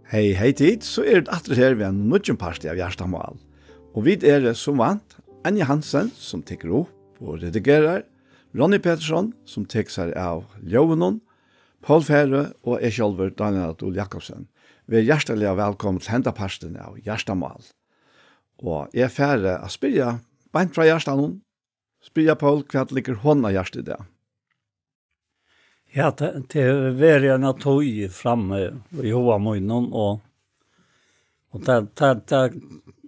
Hei, hei tid, så det atter her ved en nødgen parti av Gjerstamål. Og vi som vant, Anja Hansen, som tekker opp og redigerer, Ronny Petersson, som tekker seg av Ljøvenon, Paul Fære og jeg selv, Daniel Adol Jakobsen. Vi hjertelig velkommen til hendaparten av Gjerstamål. Og jeg færre å spille beint fra Gjerstamål. Spille Paul, hva ligger hånda hjertet i det? Ja, til verden av tog framme i Hoamunnen, og det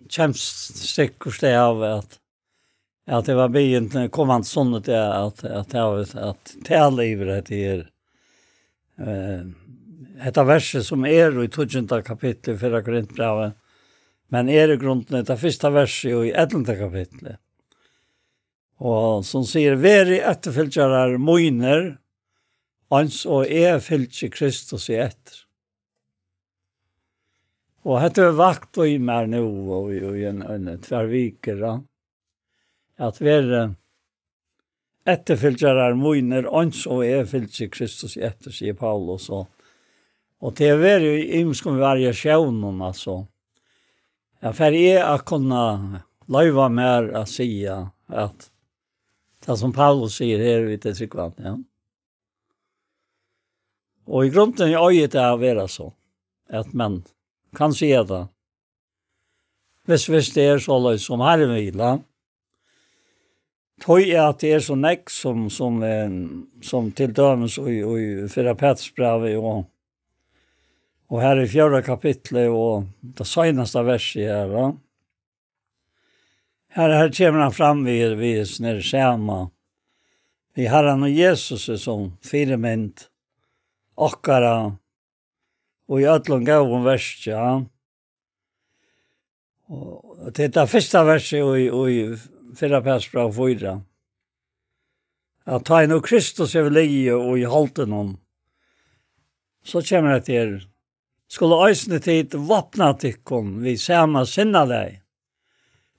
kjennes sikkert det av at det var begynt kommende sånn at talivet er et av verset som i 12. kapittel i 4. Korintbrevet, men i grunden det første verset i 11. kapittel. Og som sier, «Veri etterfølgjere moiner, ans og fylgje Kristus i etter». Og dette vakt og i meg nå, og i en tverrviker, at vi etterfølgjere moiner, ans og fylgje Kristus i etter, sier Paulus. Og det er jo imenskom variasjonen, altså. Ja, for jeg å kunne løyve mer å si at det som Paulus sier her i det tryggvann, ja. Og i grunden er øyet det å være så, at man kan si det. Hvis det er så løy som Herren vil, tog jeg at det er så nekk som til dømes i 4. Petersbrevet, og her i 4. kapitlet, og det seneste verset her, her kommer han fram vid snere skjema. Vi Herren og Jesus som firemynd, okkara, og i ødlom gavun verset, ja. Og det er første verset i 4. Petersbrev 4. At ta inn og Kristus er lie og i halten om, så kommer det til, skulle øysene tid vapna tikkum, vi sama sinna deg.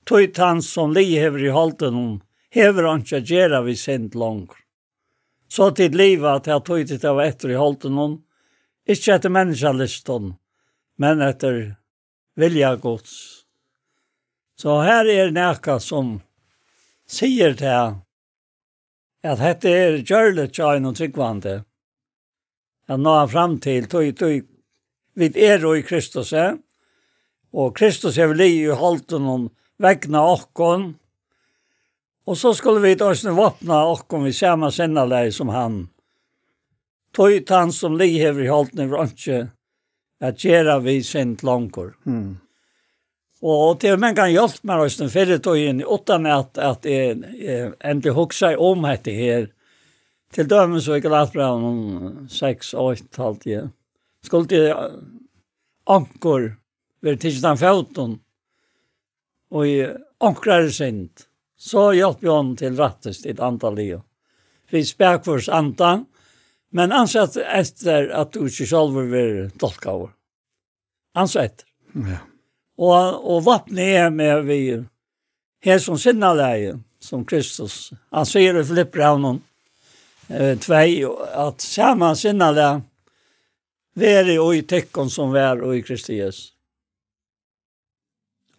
Tøyt han som li hever i halten om, hever han ikke gjerra vi sint langt. Så til livet til at tøyt av etter i halten om, ikke etter menneskelisten, men etter vilja gods. Så her nekka som sier til at dette gjørlet tjøyn og tryggvande. At nå fram til tøyt vi og i Kristus, og Kristus er li i halten om, vegna okkon, og så skulle vi også vapna okkon vi samme sinnalei som han. Tøyt han som lihever i halten i bransje, at gjerra vi sint langkor. Og til man kan hjelpe meg også den fyrre tøyen, utan at jeg endelig hukser om dette her, til dømen så ikke lagt bra om 6-8 halvtid. Skulle til ankor, ved tidsdagen 14, og i ankrar sint, så hjelper jeg honom til rattest i et antall liv. Vi spekvårs antan, men ansett etter at du ikke selv vil tolkaver. Ansett. Ja. Og vapnet er med vi her som sinnaleie, som Kristus. Han sier i Filippbrevnen 2, at samme sinnaleie være og i tekken som vær og i Kristi Jesus.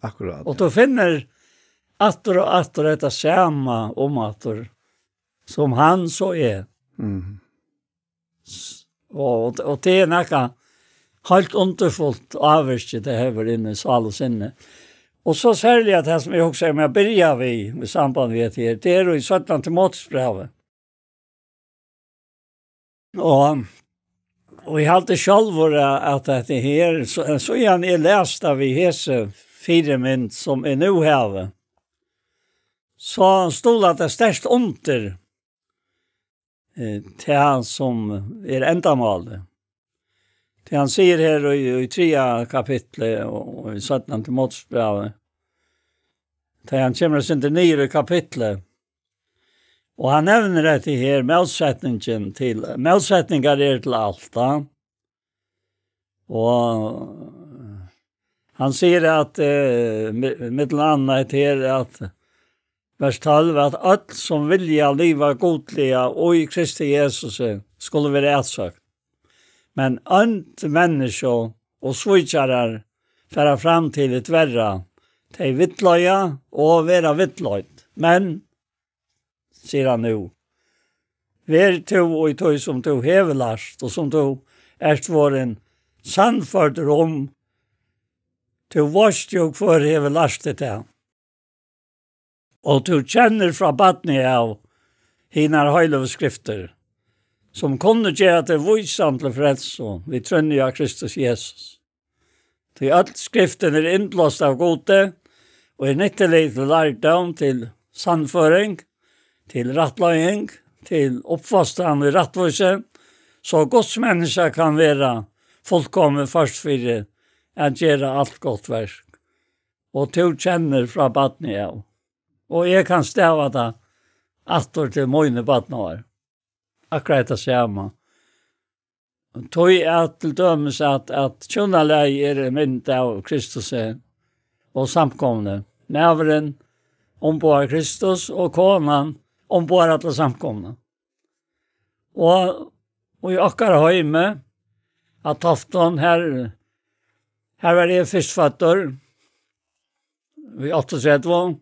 Akkurat. Og du finner atter og atter dette samme om atter som han så er. Og det er nekka helt underfullt avvirket det her inne i sal og sinne. Og så særlig at det som jeg også med å begynne vi med samband med det er jo i 17. Timotheusbrevet. Og jeg halte selv at dette her, så igjen er lest av i hese fire mynd som er nå her, så stod at det størst under til han som er endamålet. Til han sier her i 3. kapitlet og i 17. Timotheusbrevet, til han kommer sin til 9. kapitlet, og han nevner dette her motsetningen til, motsetninger er til alt, da. Og han sier at mittelandet her at vers 12 at alt som vilja liva godliga og i Kristi Jesus skulle være etsagt. Men ant menneske og svitsjarar færa fram til et verra, til vittløya og vera vittløyd. Men, sier han nu, vær to og tog som to hevelast, og som to erst våren sannførder om, to varst jo for hevelastet det. Og to kjenner fra badni av hinar høylövskrifter, som kunne gjøre til voisan til frelse, vi trønner av Kristus Jesus. Til alt skriften innblåst av gode, og nyttelig til lærdom, til sannføring, til rattløying, til oppfostran i rattvise, så Guds menneske kan være fullkommen først for å gjøre alt godt verk. Og to kjenner fra badni av. Og jeg kan stave det atter til mine badnår. Akkurat det samme. Tog at til dømes at kjønneleg mynd av Kristus og samkomne. Nævren ombord Kristus og konan ombord alle samkomne. Og i akkurat høyme at Tofton her var det førstfatter i 38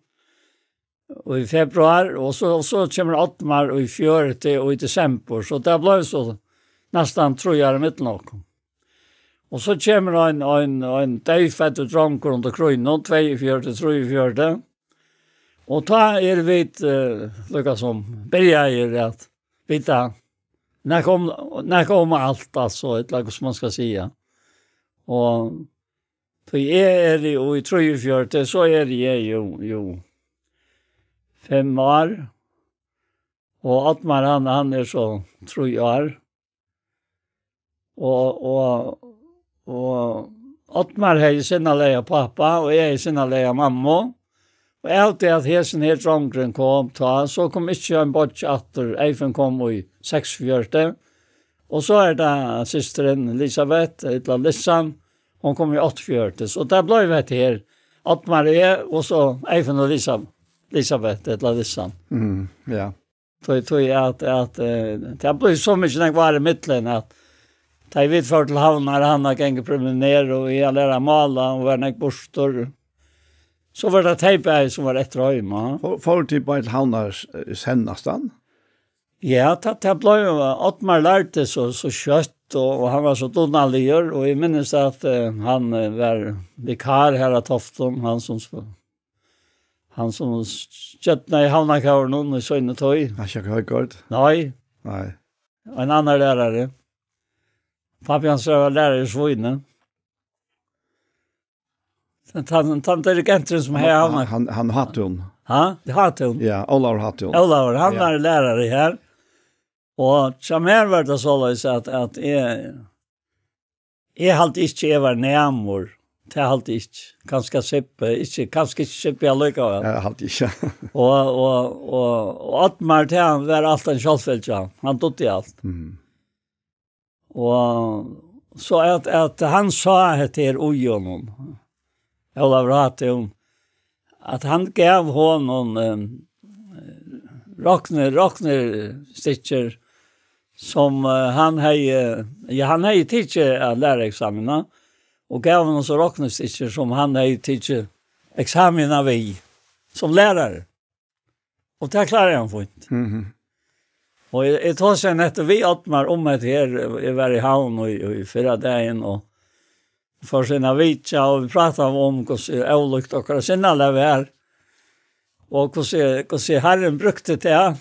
og i februar, og så kommer Ottmar og i 4. og i desember, så det ble så nesten 3 år mitt nok. Og så kommer en døyfett og dronker under krøynen, 42, 43, og da vi lukket som berger at vite, når kom alt, altså, et lag som man skal si. Og for jeg jo i 43, så jeg jo 5 år, og Ottmar han så 3 år, og Ottmar har sinna leia pappa, og jeg sinna leia mamma, og alltid at hesen her drongren kom, så kom ikke en bort atter, Eifen kom i 46, og så det systeren Elisabeth, etla Lissan, hon kom i 48, så det ble vi her, Ottmar og så Eifen og Elisabeth, etla Lissan. Ja. Så jeg tror at det ble så mye når jeg var i midtelen, at da jeg vidt for til havner, han har gengit promenere, og jeg lærer mala, og var nek bostor. Så var det teipet som var etter høyma. Får du bare til havner sennastan? Ja, det ble jo, Ottmar lærte så kjøtt, og han var så donalier, og jeg minnes at han var vikar her av Tofton, han som kjøttene i havnakaveren og i søgne tøy. Har ikke hørt godt? Nei. Nei. Og en annen lærere. Fabian var lærer i Svøyne. Han dirigenten som her havnet. Han hatt hun. Ja, det hatt hun. Ja, Olaur hatt hun. Olaur, han var lærere her. Og som her var det så løs at jeg halte ikke jeg var nærmere. Det halte ikke. Kanskje sippe, kanskje ikke sippe jeg lykke av. Jeg halte ikke. og Ottmar til han var alt en kjølfølge. Han tog i alt. Og så at han sa til Ojonen, Olav Rathjon, at han gav honom rockner stikker som han hei tidsi av lærereksamina, og gav honom så rockner stikker som han hei tidsi eksamina vi, som lærare. Og det klarer han fint. Og jeg tar seg nettopp vi Ottmar et her, jeg var i havn og i 4 dagen, og for sina vitsa, og vi pratet om hvordan avlukt og hva sinna lever her, og hvordan Herren brukte det.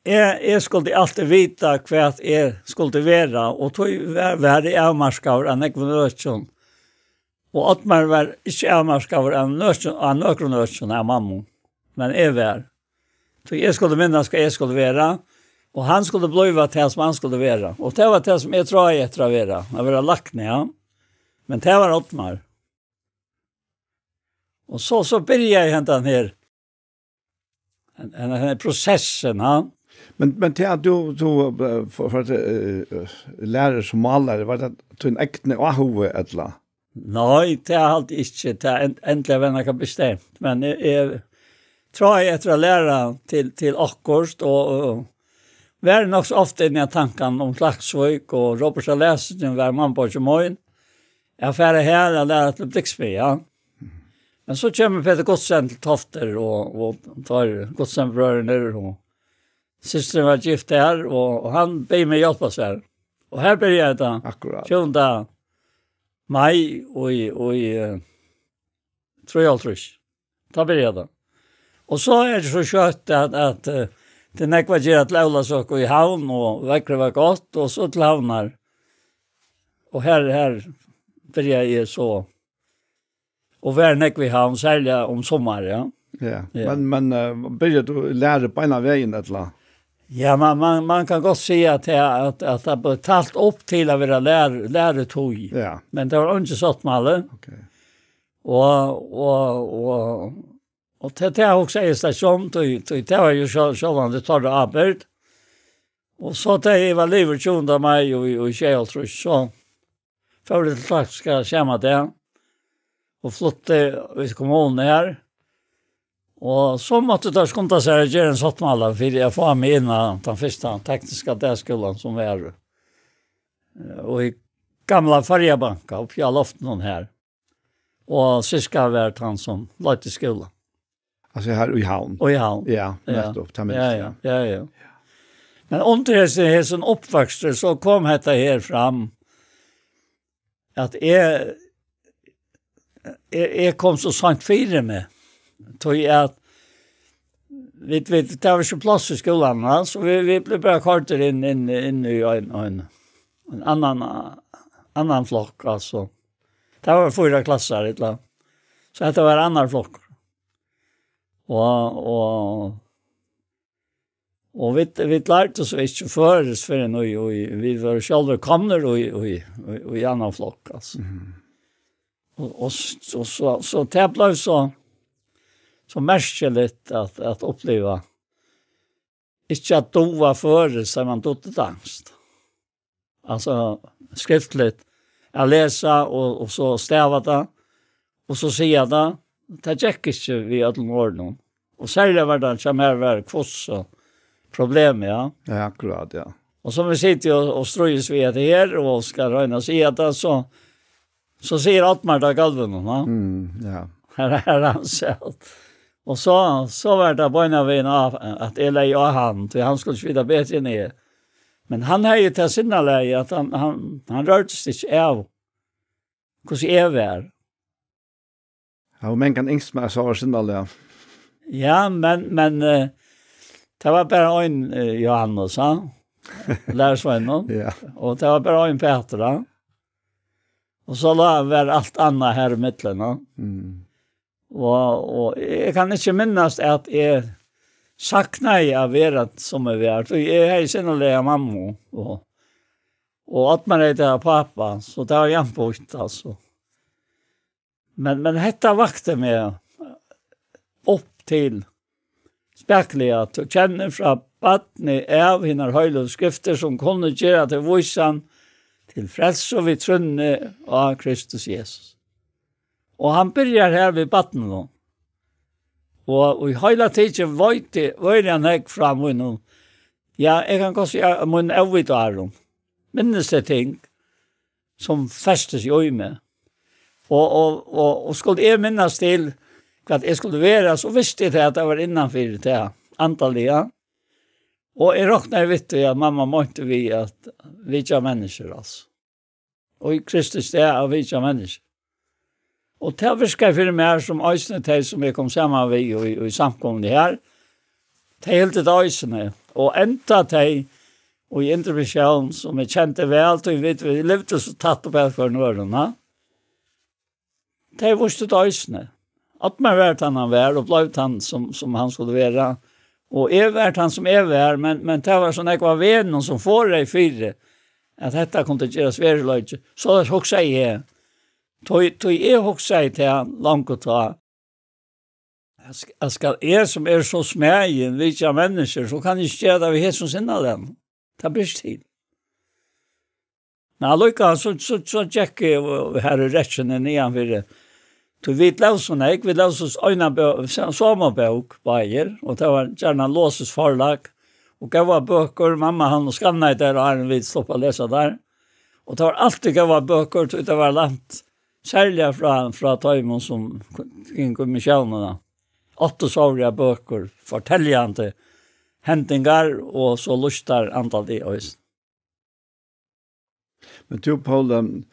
Jeg skulle alltid vite hva jeg skulle være, og tog var i avmarskaver av Nekvunøsjon. Og Ottmar var ikke avmarskaver av Nøkronøsjon av mamma, men jeg var. Så jeg skulle minnes hva jeg skulle være, og han skulle bliva til som han skulle være. Og det var det som jeg tror jeg etter å være. Jeg var lagt ned, ja. Men det var Ottmar. Og så begynte jeg hentet han her. Den prosessen, ja. Men til at du for at lærer som malere, var det til en ekne ahove etla? Nei, det er alltid ikke. Det er endelig venner kan bestemt. Men jeg tror jeg etter å lære til akkurat, og var nok så ofte inn i tanken om Klaksvøk og Robert Alesen var man på Kjemøyen. Jeg færre her, jeg lærer til Bliksby, ja. Men så kommer Peter Godsen til Tofter og tar Godsen-brøren og systeren var gift her, og han ber meg hjelpe oss her. Og her ber jeg da, 20. mai og i 3. Da ber jeg da. Og så det så kjøtt at det nekva gjør at Laula søk i havn, og vekkert var godt, og så til havnar. Og her ber jeg så, og hver nekva i havn, særlig om sommer, ja. Ja, men börjar du lära på ena vägen eller? Ja, man kan godt si at det ble talt opp til å være læretog. Ja. Men det var ikke sånn med alle. Okay. Og det har også en stasjon, det var jo sånn det tar det arbeid. Og så til jeg var livet 20. mai og Kjell, tror jeg, så før det slags skal skjemme det, og flytte ut kommunen her. Og så måtte det skunde seg å gjøre en sottmaler, for jeg får meg inn av den første tekniske delskolen som var og i gamla Farjabanka, oppe i loften her. Og syska har vært han som løt i skolen. Altså her i havn? Og i havn. Ja, nettopp. Ja. Men under hessen oppvokster så kom dette her fram at jeg kom så sant fire med. Tog at det var ikke plass i skolen, så vi ble bare kortet inn i en annan flokk, altså. Det var 4 klasser, så dette var en annen flokk. Og vi lærte oss ikke føres for en, og vi var selv kommet i annen flokk, altså. Og så det ble så merkelig at oppleve ikke at du var føre så man tog det angst. Altså skriftligt jeg leser og så stava det og så sier jeg det gikk ikke vi alle årene. Og særlig var det som her var kvoss og problem, ja. Ja, akkurat, ja. Og så vi sitter og strøys vi etter her og skal røyne og si at det så sier Altmar da galven, ja. Ja. Her han selv. Og så var det bøyna vi av at jeg leie av han, til han skulle svida bedre ned. Men han har jo til sinne leie at han rørtes ikke av hvordan jeg var. Ja, men kan yngst meg så var sinne leie. Ja, men det var bare en Johannes, lærersvennen, Ja. og det var bare en Petra. Og så var alt annet her i midtelen, Og jeg kan ikke minnes at jeg sakna av verden som jeg var. Jeg har sinnelige mamma, og at man heter pappa, så det var hjempått, altså. Men dette vakte meg opp til spekelig at du kjenner fra badene av henne høyde skrifter som kunne gjøre til voisan til frelse og vi trunne av Kristus Jesus. Og han börjar her ved batten nå. Og i hele tiden var han hekk fra munnen. Ja, jeg kan godt si at munnen er vidt av dem. Minnes det ting som festes i øye med. Og skulle jeg minnes til at jeg skulle være, så visste jeg at jeg var innenfor det antallet, ja. Og jeg råkner vidt at mamma måtte vi at vi ikke er mennesker, altså. Og i Kristus det er vi ikke er mennesker. Og det virker for meg som øysene til som jeg kom sammen med i samkommet her. Det er helt et øysene. Og enda til og i intervisjonen som jeg kjente vel, og vi levde så tatt opp her for nårene. Det er vårt et øysene. At man vært han var, og ble han som han skulle være. Og jeg vært han som jeg var, men det var sånn jeg var vennen som får det i 4, at dette kunne gjøre sverre. Så det også jeg Tog jeg også til langt å ta. Jeg skal som så smegen, viktige mennesker, så kan jeg ikke gjøre det vi har som sinne den. Det blir ikke tid. Men allikevel så tjekker jeg her i rettene nedenfor det. Vi løs oss øynebøk, sommerbøk, og det var gjerne låses forlag, och gav böcker. Mamma han och skanna där och han vill stoppa läsa där. Och det var alltid gav böcker till det var lant. Särskilt från Taimon som gick med kärnorna. 8 såriga böcker, fortäljande händingar och så lustar antal det också. Men du, Paul,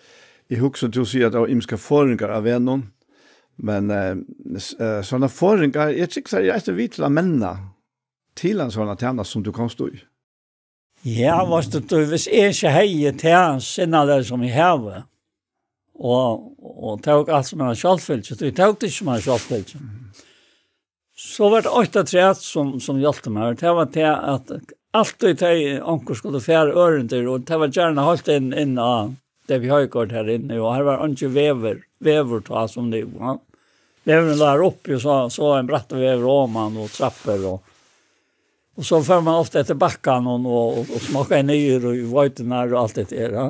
jag husker du sier at det var imska forringar av venom, men sånne forringar, jeg tykker jeg er vidt til å menne til en sånne tjena som du kan stå i. Ja, du, hvis jeg ikke heier til sinnene som jeg har, og tog alt som er kjølfølelse, så jeg tog det ikke som er kjølfølelse. Så var det 8-3 som hjelpte meg, det var til at alltid til onker skulle fære ørender, og det var gjerne holdt inn av det vi har gjort her inne, og her var ikke vever ta som det var. Veveren der oppe, så en bratt vever om man, og trapper, og så får man ofte etter bakken, og smaker nyer, og vøytene og alt det der. Ja.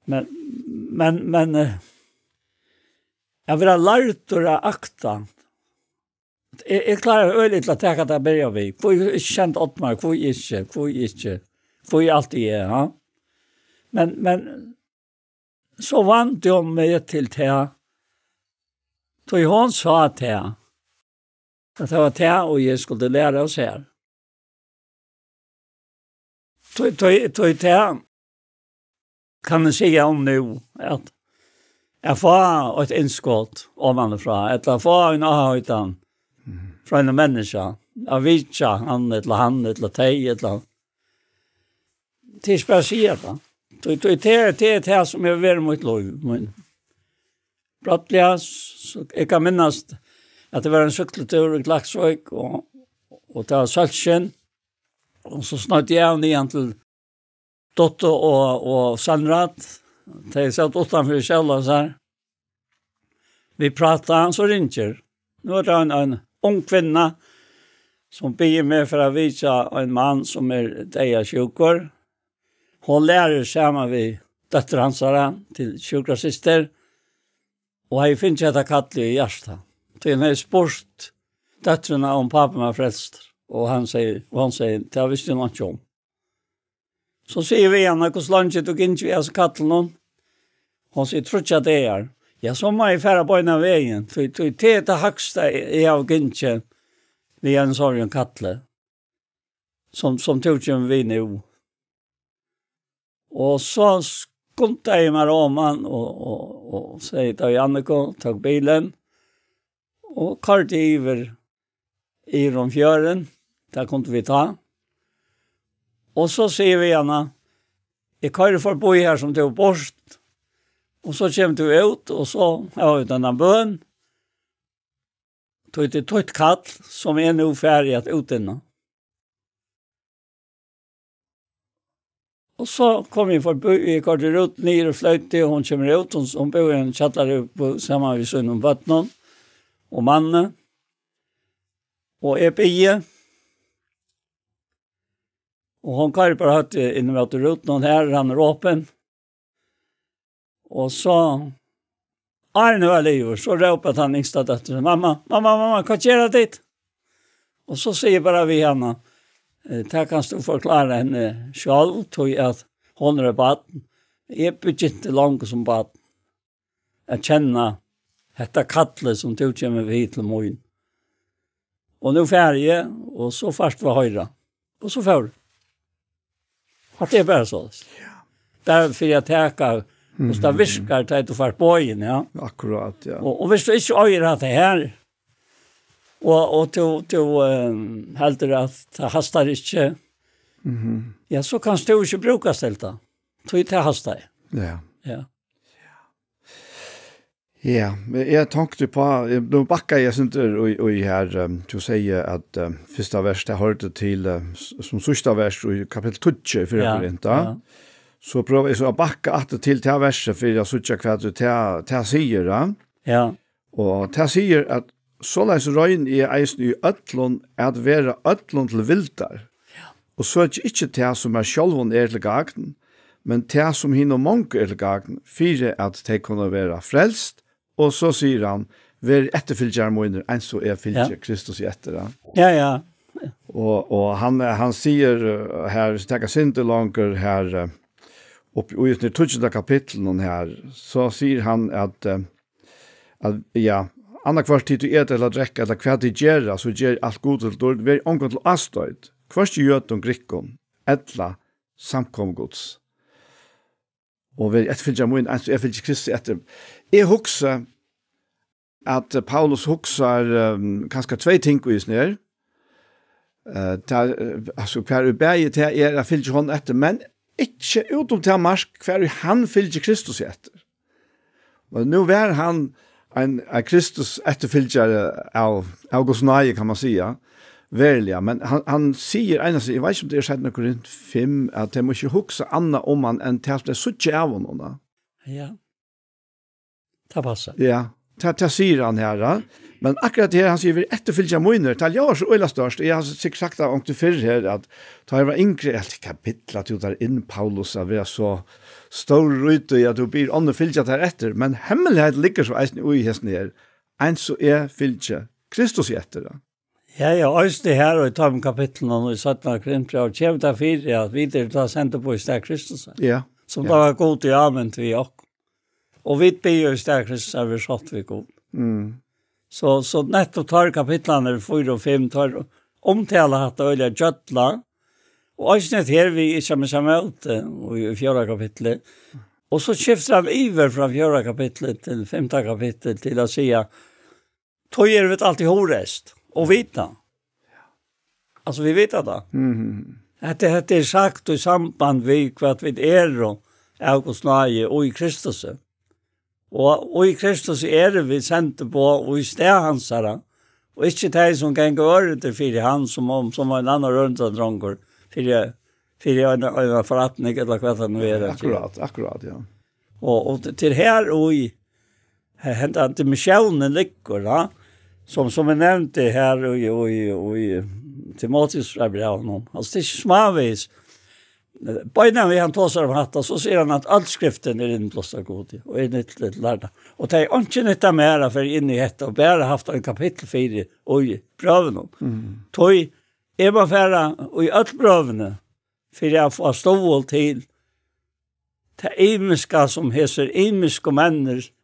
Men jeg vil ha lært å akta. Jeg klarer øyelig til å tenke at jeg begynner vi. Hvor jeg ikke kjent Ottmar, hvor jeg ikke. Hvor jeg alltid er, ja. Men så vant jeg meg til det. Så hun sa til at det var det, og jeg skulle lære oss her. Så det kan jeg si om nå, at jeg får et innskott om han fra, eller jeg får en avhøytan fra en menneske, av vitsa, han, eller teg, eller til spesielt. Det er det som jeg vil være mot lov. Men brattelig, jeg kan minnes at det var en sykkeltur i Klaksvøk, og det var Sølsjen, og så snart jeg ned til Dotto og Sandrat, de satt utenfor selv og så her. Vi pratet, så ringer. Nå er det en ung kvinne som blir med for å vise en mann som er sjukker. Hun lærer sammen med døtteransere til sjukkerassister, og jeg finner ikke dette kattelige i hjertet. Så jeg har spurt døtterene om papen var frelst, og hun sier, det har visst jo noe om. Så sier vi henne, hvordan landet du ikke vi har kattelen? Hun sier, tror ikke det er. Ja, så må jeg fære på en av veien. For det er det høyeste jeg har ikke vi har en sånn kattle, som tog ikke vi nå. Og så skumte jeg meg om han, og sier til Janneko, tok bilen, og kart iver i romfjøren, der kunne vi ta. Og så sier vi henne, jeg kan få bo her som tog bort, og så kommer du ut, og så har vi denne bøn, tog til tøtt kall, som er nå ferdig at utinne. Og så kom vi for bo, vi går til ut, nere og fløyte, og hun kommer ut, hun bor i en kjattler sammen med sønnen og bøttene, og mannen, og jeg bygge, og hun kan bare hørt innom at ruten her, han er åpen. Og så er det noe livet, så råpet han yngste døtter, mamma, hva gjør det ditt? Og så sier bare vi henne, det kan du forklare henne selv, tog at hun er baden. Jeg begynte langt som baden. Jeg kjenner dette kattelet som tog kommer vi til morgen. Og nå ferdig, og så først var høyre. Og så først. At det er bare så. Bare for jeg tenker, hvis det virker til at du får bøyen, ja. Akkurat, ja. Og hvis du ikke øyer at det her, og du helder at det hastar ikke, ja, så kan du ikke bruke stelta. Så det hastar. Ja. Ja. Ja, men jeg tenkte på, nå bakker jeg sånn og her, du sier at første vers, det hørte til, som sørste vers i kapittel 20, for Korinta. Så prøver jeg så å bakke at til det verset, for jeg sørste hva du til sier, da. Ja. Og til sier at så leis røyn i eisen i øtlån at være øtlån til viltar. Ja. Og så ikke til som sjølven til gagnen, men til som hinner mange til gagnen, for at de kunne være frelst. Og så sier han, vær etterfylgjere måneder, enn så er fylgjer Kristus i etter. Ja. Och han säger här, så tänker inte långt här upp i det 12:e kapitlet här, så säger han att ja, andra kvart tid du eller dräcka eller kvart tid gera, så ger allt god till dåd, vi är omgått till astöjd, kvart jöt och grickon, ettla samkomgods. Och vi fylgja mun, jag fylgja Kristi etter. Jag huxar att Paulus huxar kanske två ting i snär. Alltså kvar i berget här är jag fylgja hon etter, men inte utom till marsk kvar han fylgja Kristus etter. Och nu var han en Kristus efterfylgare av August Nye kan man säga. Verliga, men han säger ena jag vet inte om det är sagt något Korint 5 att det måste huxa anna om han en test det sucke av honom. Ja. Det passar. Ja. Det säger han här. Men akkurat det han säger efterfylgja munner till jag så ölla störst. Jag har säkert sagt det om du för här att ta var inkre ett kapitel att du där in Paulus av är så stor ute att du blir on fylgja där efter, men hemlighet ligger så i hästen här. En så är fylgja Kristus efter. Ja, just det här och i 12 kapitlen och i 17 Korinther och kämta för att vi det tar sända på i stärk Kristus. Ja. Som det var god i amen till vi också. Och vi ber ju i stärk Kristus har vi satt vi god. Så nettopp tar kapitlarna 4 och 5 tar omtala att öliga göttla. Och ösnet här vi inte med samma ut i 4 kapitlet. Och så skiftar han iver från 4 kapitlet till 5 kapitlet till att säga tog er vet alltid horest. Och vita. Alltså vi vet det. Det är sagt i samband med vad vi är och August Nye och i Kristus. Och i Kristus är det vi sände på och i steg hans här. Och inte det som kan gå över för han som var en annan röntandrångor. För en förrättning eller vad det nu är. Akkurat, ja. Och till här och i hända att missionen ligger då. Som är nämnt det här och i Timoteus brev. Alltså det är småvis. Bara när vi han tar om hatta så ser han att all skriften är inblåsta god och är nyttligt lärda. Och det är inte nytta mera för in i detta och bara haft en kapitel 4 och i bröven. Tog är man färra och i all brövene för jag får stål till det imiska som heter imiska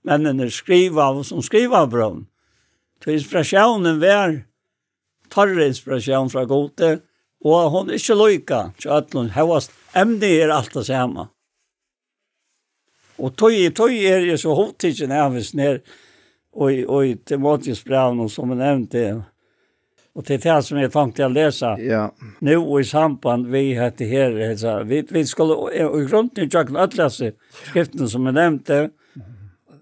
männen skriva och som skriver bröven. Till inspirationen var torre inspiration från Gode och hon är inte lojka så att hon havast ämne är allt det samma. Och tog är ju så hotigen avvis ner och i Timoteus brev som är nämnt det. Och det är det som jag tänkte att läsa. Ja. Nu och i samband vi hade här vi skulle i grunden jag att läsa skriften som är nämnt det.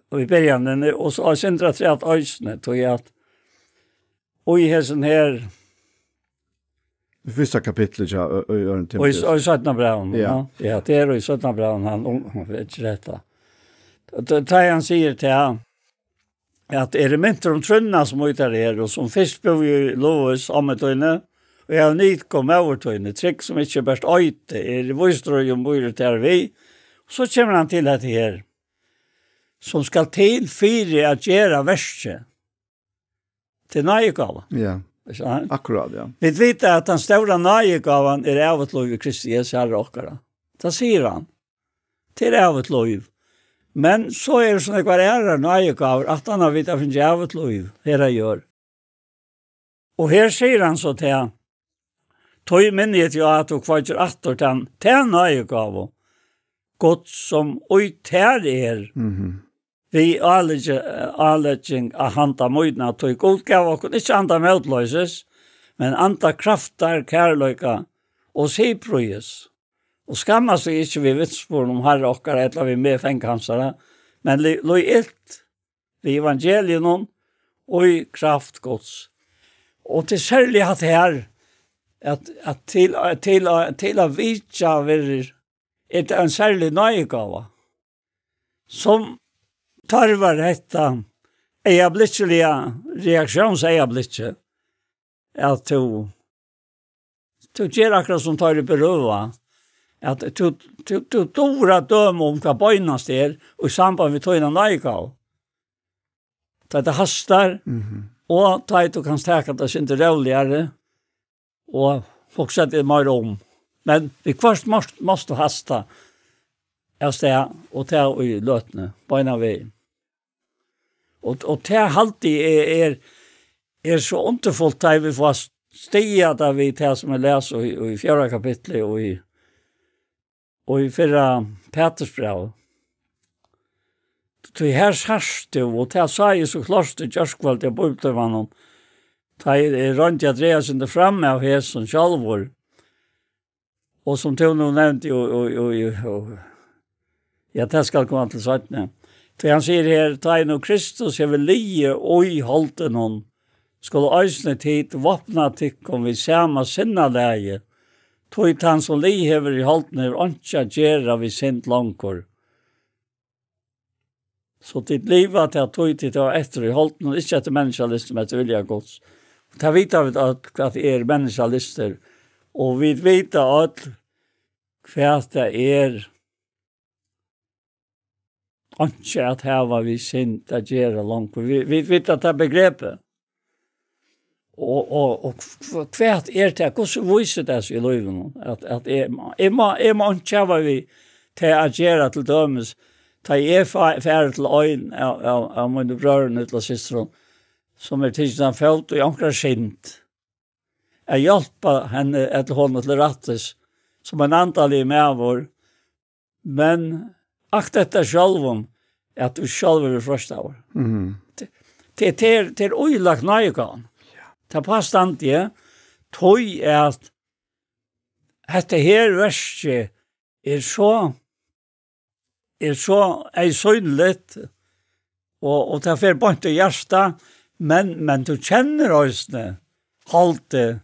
Och i början och så har syndra sig att ösnet tog jag att och i häsen här första kapitlet ja och i 17 breven ja det är i 17 breven han vet rätta. Då han säger till han att elementer om trunna som utar är och som först bor ju Lois om ett öjne och jag har nytt kom över till öjne trick som inte bäst öjte är det våströj om bor där vi så kommer han till att det här som ska till fyra att göra värste till nöjegavan. Ja, akkurat, ja. Vi vet att den stora nöjegavan är av ett lov i Kristi Jesu Herre åkara. Det säger han. Till av ett lov. Men så är det som det var ära nöjegavar att han har vitt av en av ett lov. Här gör. Och här säger han så till han. Tog minnet jag att och kvartjer att och till nöjegavan. Gott som ojtär er. Vi alleging a handa moidna tog godgav och inte anda medlöses, men anda kraftar, kärlöka och sipröjes. Och skamma sig inte vid vitspåren om herre och eller vi medfängkansare, men lojalt vid evangelien och i kraft gods. Och till särskilt att det här att till att vitsa är det en särskild nöjegava som tarvar detta ejablittliga reaktionsejablittje att du ger akkurat som tar i beröva att du dora döm om vad böjnas det och i samband med tog innan nöjgav det hastar och ta du kan stäcka det inte roligare och också det mer om. Men vi först måste hasta. Jag säger och ta i lötne på en av vägen. Och det alltid är så underfullt att vi får stiga där vi tar som jag läser i 4 kapitlet och i 4 Petersbrev. Så här sars det, og det sa jeg så klart til Kjørskvald til Bibelvannen, da jeg rundt jeg dreia sin det fremme av hesen sjalvor, og som til noen nevnte ja, det skal komme til sattene. Så han sier her, da jeg nå Kristus jeg vil lie og i holde noen, skulle øysene tid våpna tikkum vi samme sinna leie, tog han som lihever i holden er ønska gjerra vi sint langkår. Så ditt liv at jeg tog til å etter i holden, og ikke etter menneskelister, men etter vilja gods. Da vet vi at det er menneskelister, og vi vet at hva det er ikke at her var vi sint at gjøre langt. Vi vet at det er begrepet. Og hva er det? Hvordan viser det seg i livet? At jeg må ikke ha vi til å gjøre til dømes, ta jeg færre til øyn av mine brødrene til søsteren, som tidsen født og ankra sint. Jeg hjelper henne etter hånden til rettes, som en antallig med vår, men akt etter selv at du selv er første av. Det er øyelagt nøyegående. Det er påstandig, tog at dette her verset er så synligt og det er bare til hjertet, men du kjenner øyne halte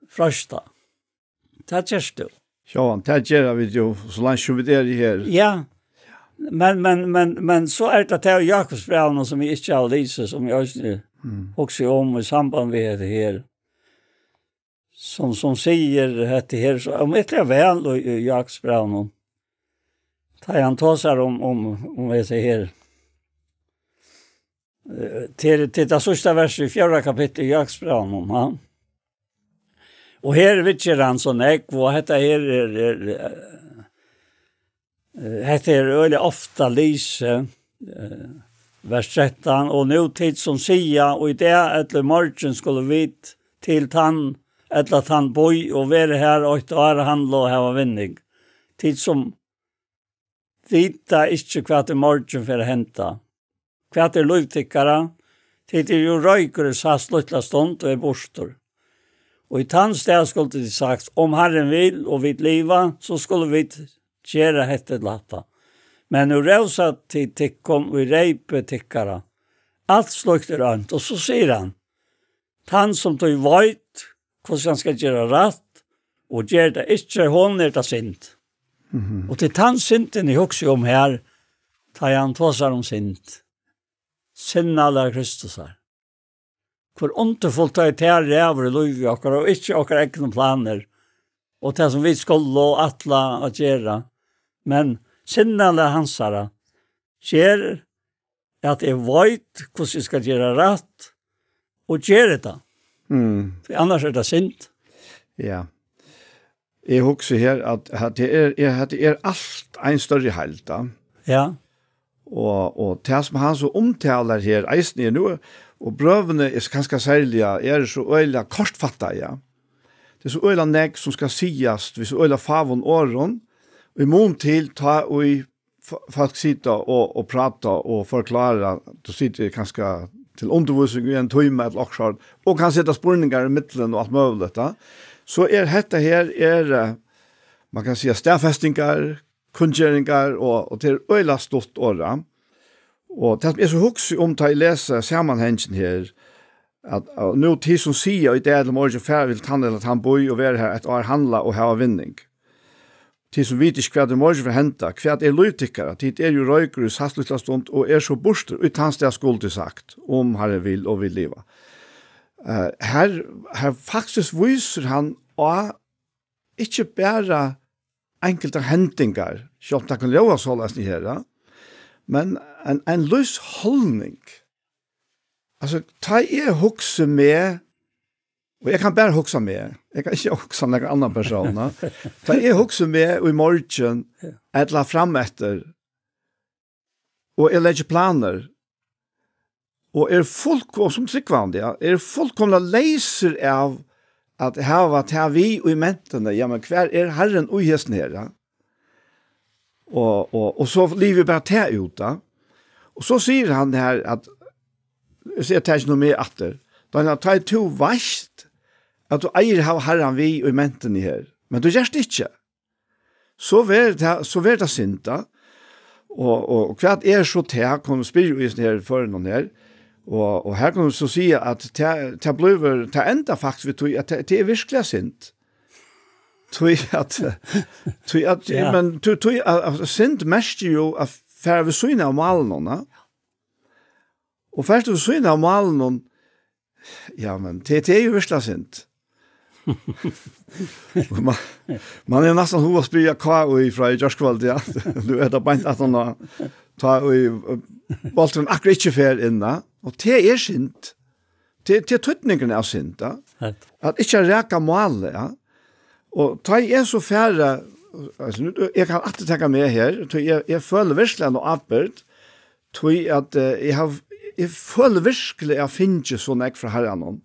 første. Det gjør du. Ja, det gjør vi jo, så langt vi det her. Ja, men så er det til Jakobsbrevene som vi ikke har lyst, som jeg også om i samband med det her. Som sier dette her, så om ikke vel i Jakobsbrevene, da han tåser om det her. Til det sørste verset i 4 kapittel i Jakobsbrevene. Ja. Og her vittjer han sånn og dette her øyelig ofte lyse, vers 13, og nå tid som sier, og i det etter morgen skulle vi til tann, etter at han boi og være her, og ikke være handle og hava vinning. Tid som vita ikke hva til morgen for å hente. Hva til lovtikkere, tid er jo røyker sa sluttla stund og er bostor. Og i tann sted skulle det sagt, om Herren vil og vidt liva, så skulle vi gjøre hette lata. Men nu rausa til tikkom og reipe tikkara. Alt slukt er ønt. Og så sier han, han som tog veit hvordan han skal gjøre rett, og gjør det ikke, hon er det sint. Og til han sinten i hukse om her, tar han tåsar om sint. Sinna alla Kristus her. Hvor underfullt tar jeg til ræver i liv i okker, og ikke okker egne planer, og det som vi skulle og atla å gjøre. Men sinnale hansara gjør at jeg vet hvordan jeg skal gjøre rett, og gjør det. For annars er det sint. Ja. Jeg husker her at det er alt en større heilt da. Ja. Og det som han så omtaler her, eisen er nå, og brøvene er ganske særlig, er så øyla kortfattet, ja. Det er så øyla nek som skal sies, vi så øyla favon åren, og i mån til ta og folk sitter og prater og forklarer, du sitter kanskje til undervisning i en tøyme eller akkurat, og kan sette spurninger i midtelen og alt mulig, da. Så dette her man kan si stedfestinger, kunngjøringer, og det er øyla stort året. Og det er så huksi om til å lese sammenhengen her, at nå tid som sier i det eller morgen færre vil tanne eller tanne boi og være her et år handla og hava vinning. Tid som vet ikke hva det morgen for henta, hva det er løytikkere, tid er jo røyker i sattlytla stund og er så borster ut hans det skulle til sagt om Herre vil og vil liva. Her faktisk viser han og ikke bare enkelte hentingar, som det kan lova så lest i her, men en løsholdning. Altså, ta hukse med Og jeg kan bare huske med. Jeg kan ikke huske om noen annen person. Så jeg husker med i morgen, et la fram etter, og jeg legger planer, og som tryggvandig, fullkomna leiser av at hava til vi og i mentene, ja, men hver Herren og hesten her, ja. Og så lever vi bare til ut da. Og så sier han her at, jeg sier det ikke noe mer etter, da han tar to verst, at du eier av Herren vi og i mentene her, men du gjør det ikke. Så vil det synda, og hva så til, kan du spørre i her for noen her, og her kan du så si at det blir det enda faktisk vi at det virkelig synd. Men synd mest jo at færre vi syne av malen, og først vi syne av malen, ja, men det jo virkelig synd. Man jo nesten hova spyrir hva fra i Jørskvald, ja. Du det bare at han ta bolten akkurat ikke fer inna, og det synd. Det tøtningen av synd, ja. At ikke reka målet, ja. Og ta så færre, altså, jeg kan alltid tenke med her, jeg føler virkelig noe avbyrd, at jeg føler virkelig jeg finner ikke sånn jeg fra herren om,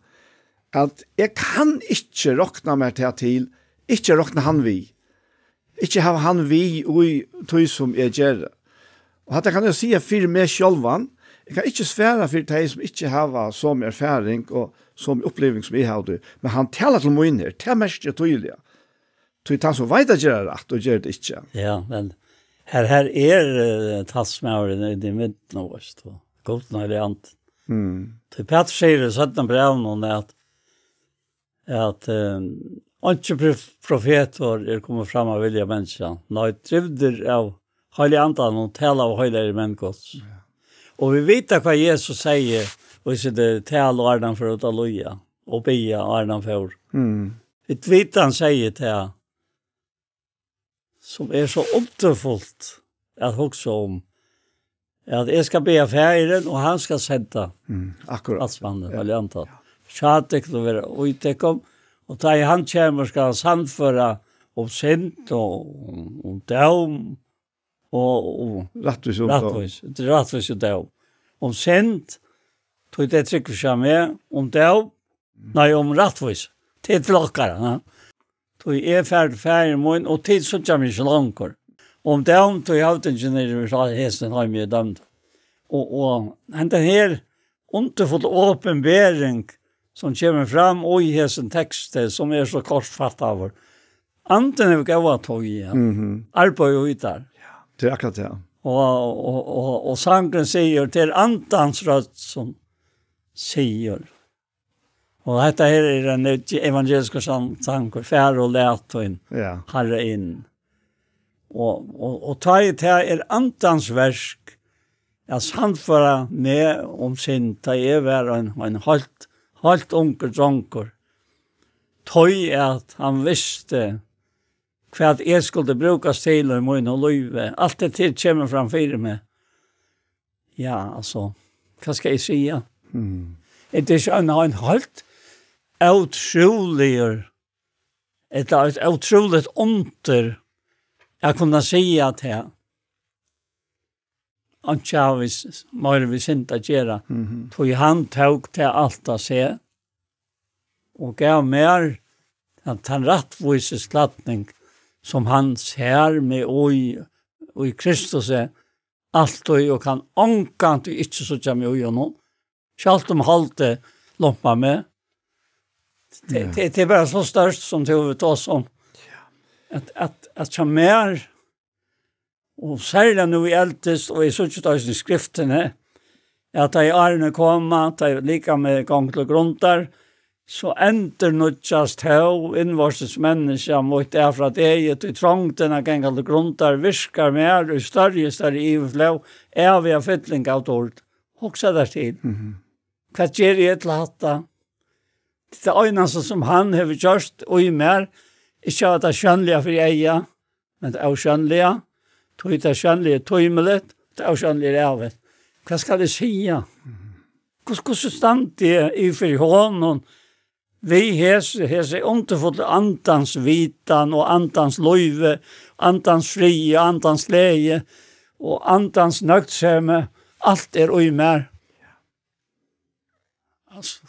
at jeg kan ikke råkna meg til, ikke råkna han vi. Ikke ha han vi ui tog som jeg gjør. Og dette kan jeg si for meg sjølvan, jeg kan ikke svære for de som ikke har så mye erfaring og så mye oppleving som jeg har, men han taler til min her, det mest tydelig. Tog han som vet at gjør det rett, og gjør det ikke. Ja, men her tassmauren i det midten av oss, og godt når det er annet. Til Petter sier det, så hadde han brev at ikke profeter kommet fram av vilja mennesker. Nå drivder av heilig andan og tala av heiligere mennesker. Og vi vet hva Jesus sier, og så det tal og ardan for å ta loja, og bia ardan for. Vi vet han sier til som så underfullt at hoksa om at jeg skal be feiren, og han skal sende altsmannen, heilig andan. Sjatek til å være uitekom, og da han kommer skal han sannføre om synd og om døm og rattvis og døm. Om synd, tog det trykker seg med, om døm, nei, om rattvis, til flokkere. Tog jeg ferdig min, og tid så kommer ikke langer. Om døm, tog jeg hatt ingeniører, så hesten har mye dømt. Og den her underfull åpenbering som kommer fram og i hessen tekster som så kortfatt av. Anten vi gav tog i, arbeid jo ut der. Ja, det akkurat det. Og sangren sier, det antans rødt som sier. Og dette her den evangeliske sanger, fær og let og inn, herre inn. Og ta i det antans versk, jeg sannfører med om sin, ta i være en halt onker dronker. Tøy at han visste hva at jeg skulle brukes til i min og løyve. Alt det til kommer framfyrir meg. Ja, altså, hva skal jeg si? Det ikke en halt utrolig et utroligt under jeg kunne si at jeg ikke har vi sint å gjøre. Tog han tog til alt å se og gav mer at han rettvise slatning som han ser med og i Kristus alt og kan ångkant og ikke så kommer jo noen. Selv om halte lompa med. Det bare så størst som det vi tar som at som mer og særlig nå i eldest og i sånn i skriftene at de årene kommer, de like med gang til grunter, så ender nødtjast høy innvarses mennesker mot det fra det i trångten av gang til grunter, visker mer og større iveflå, vi har fytling av dårlig. Også der tid. Hva gjør jeg til hatta? Det øyneste som han har gjort og i mer, ikke at det er skjønnelige for eier, men det er skjønnelige. Tog det er skjønnelige tøymelet, det er skjønnelige revet. Hva skal jeg si? Hvordan stand det i for hånden vi hes underfull andans vitan og andans løyve, andans frie, andans leie og andans nøgtsemme, alt oi mer. Altså.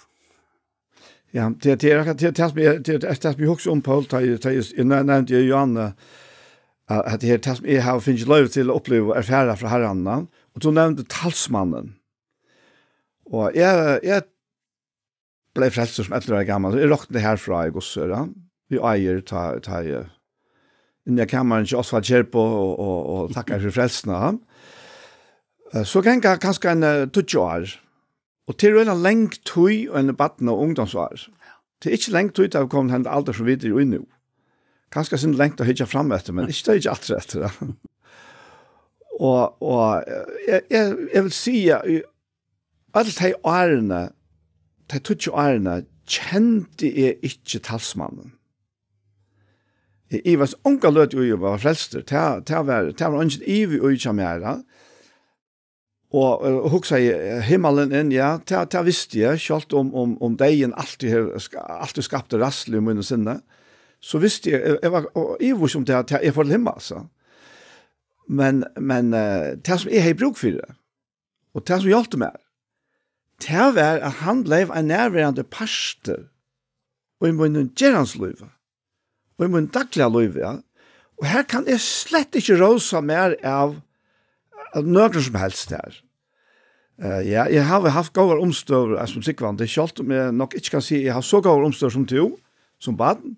Ja, det vi också om Paul, jag nämnde ju Johanna, att det här jag har finns lov till att uppleva erfara från Herren, och så nämnde talsmannen. Och jag blev frälst som 11 år gammal, jag råkade härifrån i Gossöra, vi äger ta in i kammaren till Osvald Kjerpo och tackar för frälsna. Så kan jag kanske en 20 år. Og til en lengt tøy og en batten og ungdomsvar. Det ikke lengt tøy til å komme til alder som videre og nå. Kanskje sin lengt å hitje frem etter, men ikke det ikke alt etter det. Og jeg vil si at alle de årene, de 20 årene, kjente jeg ikke talsmannen. Jeg var unga løt jo var frelster, det var ikke ivig og ikke mer, og hugsa himmelen inn, ja, ta visste jeg, selv om degen alltid skapte rassel i munnen sinne, så visste jeg var ivrig som det, jeg får himmel, altså. Men det som jeg har bruk for det, og det som hjelpte meg, det var at han ble en nærværende pastor, og i munnen gjeransløyve, og i munnen daglige løyve, ja. Og her kan jeg slett ikke råse mer av noen som helst her. Ja, jeg har haft gode omstøver som sikkert, det er ikke alt om jeg nok ikke kan si, jeg har så gode omstøver som du, som baden,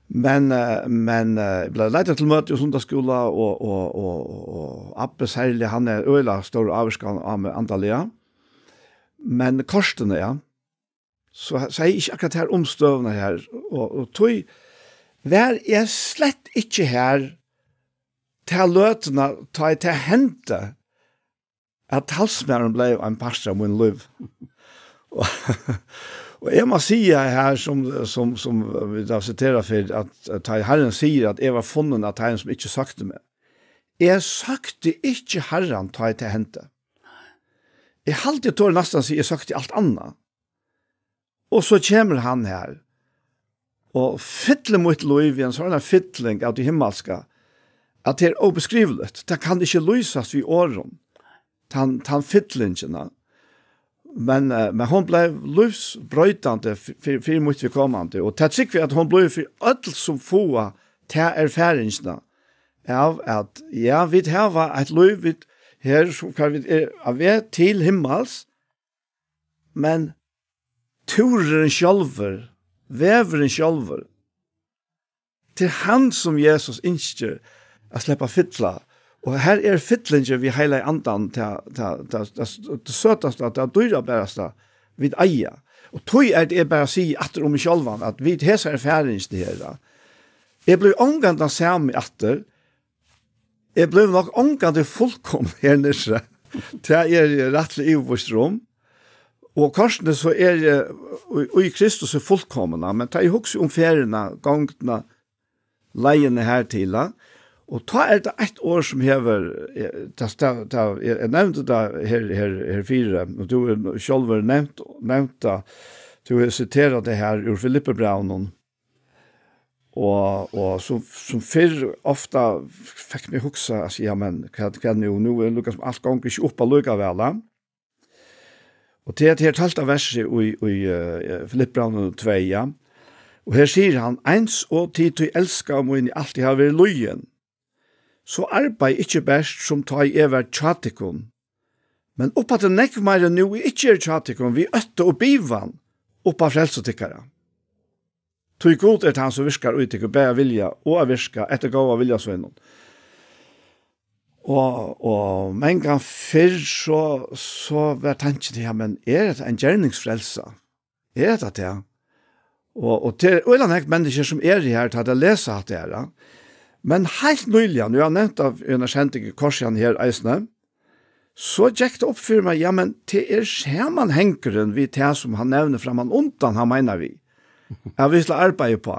men jeg ble leitet til møte i sundagsskola, og Abbe særlig, han øyla stor avskan av med andalia, men korsene, ja, så er jeg ikke akkurat her omstøvene her, og tog, vær jeg slett ikke her, til løtene, ta jeg til hente, at talsmæren ble en pastor av min liv. Og jeg må si her, som vi da siterer for, at Herren sier at jeg var funnet av Herren som ikke sakte meg. Jeg sakte ikke Herren ta jeg til hente. Jeg halte tår nesten si, jeg sakte alt annet. Og så kommer han her, og fytler mot liv i en sånn fytling av det himmelska, at det obeskrivelig. Det kan ikke løses vid åren. Han fytlingene. Men hon ble livsbrøytende for mot vi kommende. Og det er sikkert at hon ble for alt som få til erfaringene av at ja, vi har et liv her som kan vi er til himmels, men turen sjølver, veveren sjølver, til han som Jesus ønsker å slippe fytla. Og her fytlingen vi hele andan det søteste, det dyrebæreste vid eia. Og tog det bare å si atter om sjølvan, at vi har erfaring til her. Jeg ble omgående sammen atter, jeg ble nok omgående fullkommen her nere, til jeg rettelig i vårt rom, og kanskje så og i Kristus fullkommen, men ta i hukse om feriene, gangene, leiene her til, og ta det ett år som hever, jeg nevnte det her 4, og du har selv nevnt det, du har siteret det her ur Filippebraunen, og som før ofte fikk meg hukse, altså, ja, men hva nå lukkes som alt ganger ikke opp av lukka vel, og det her talte verset i Filippebraunen 2, ja, og her sier han, «Eins og tid du elsker må inn i alt jeg har vært løyen, så arbeid ikke best som ta i evert tjatikon. Men oppa til nekvmeire nu ikke tjatikon, vi øtte og bivan oppa frelsotikkere. Tog god han som virkar utik og bæra vilja og virka etter gåa vilja svennen. Og en gang før så var tanken til, ja, men det en gjerningsfrelsa? Det det? Og til øylandhekt mennesker som her til å lese at det da. Men helt nylig, når jeg har nevnt av en kjente korsen her eisene, så gikk det opp for meg, ja, men til skjermanhenkeren vi til som han nevner frem han undan, han mener vi. Jeg vil arbeide på.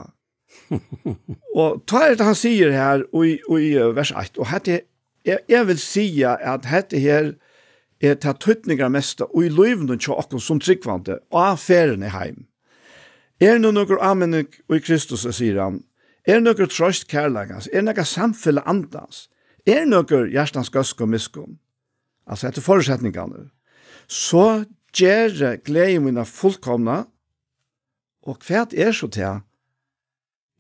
Og ta det han sier her i vers 8, og hette, jeg vil si at dette her til tøytninger mest, og i løyvene til åkken som tryggvante, og affæren i heim. noen anmenning i Kristus, sier han, noen trøst kærleggans, noen samfunnet andans, noen hjertens gøsk og miskunn, altså etter forutsetningene, så gjør gleden min fullkomna, og hva så til?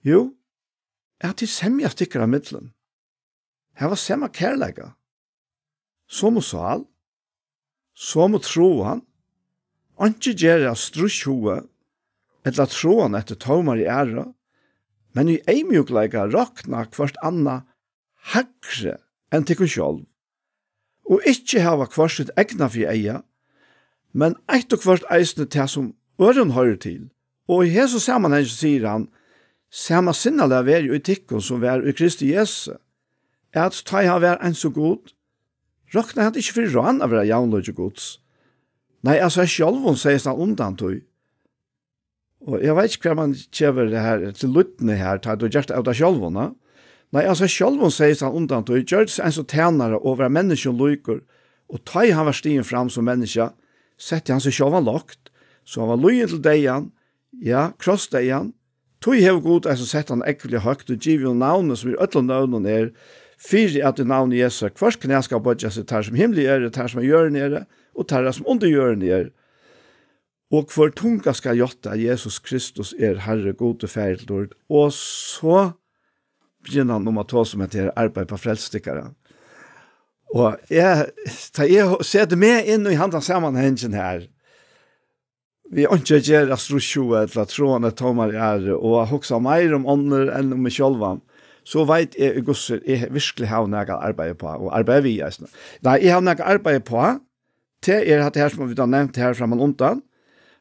Jo, til semja stikker av middelen. Her var semja kærlega. Så må sal, så må troen, ikke gjøre strusjhoet, eller troen etter tomar i ære, men i eimjukleika rakna kvart anna hakre enn til kun sjálv, og ikke hava kvart sitt egna for eia, men eit og kvart eisne til som øren hører til, og i hese sammenheng sier han, sama sinnala vær jo i tikkun som vær i Kristi Jesu, at ta han vær en så god, rakna han ikke for rann av være jaunløgje gods. Nei, altså sjálvun sier han undan tog. Og jeg vet ikke hva man kjever det her til luttene her, ta du gjør det av det sjálvun, da. Nei, altså sjálvun sier han undan tog, gjør det en så tænare over menneskjen lyker, og ta han var stien fram som menneske, sette han seg sjálvan lagt, så han var løyen til deian, ja, krossdeian, tog hev god, altså sette han ekkelig høgt, og giv jo navnet som ødel navnet fyri at det navnet Jesu, hver knæ skal bodja seg tar som himmelig tar som gjør nere, og tar som under gjør nere. Og for tunga skal gjotta Jesus Kristus Herre gode feirdord, og så begynner han om å ta som heter arbeid på frelstikkere. Og jeg setter meg inn i handa sammenhengen her. Vi ikke gjør astrosjoe, eller troende tomar i ære, og hoksa mer om ånder enn om meg sjølvan. Så vet jeg gusser, jeg virkelig har noe arbeid på, og arbeid vi er. Nei, jeg har noe arbeid på, til at det her som vi har nevnt her fremme undan,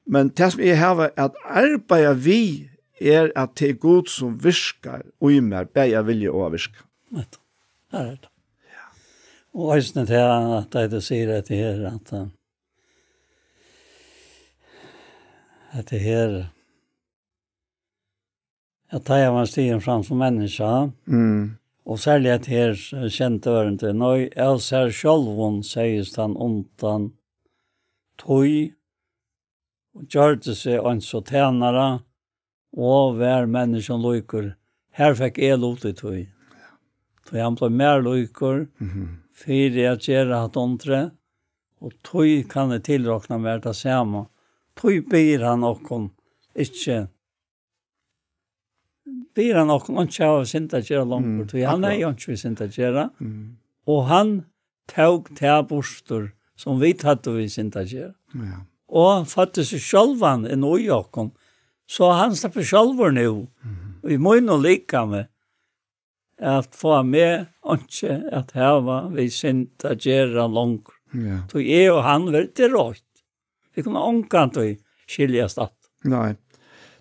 men det som jeg har at arbeid vi at det god som virker, og i meg, jeg vilje å virke. Vet du, her det. Ja. Og høysene til at det sier at det her, at det her, at tar man stigen fram som menneske, og særlig at her kjente øren til, når jeg ser sjølven, sies han undan tog, og gjør det seg en så tænare, og hver mennesken lykker. Her fikk jeg lov til tog. Så han ble mer lykker, for jeg gjør at andre, og tog kan jeg tilrakne mer det samme. Tog ber han okkom, ikke ber han okkom, ikke av sinta gjøre langt, han jo ikke sinta gjøre, og han tog til borster, som vi tatt vi sinta gjøre. Ja. Og faktisk sjølvan en ui okkom, så han slipper sjølver nå, og vi må jo lika med, at få med ikke at heva vi sinta gjøre langt. Ja. Så jeg og han var til rått. Vi kunne omkant å skilja statt. Nei.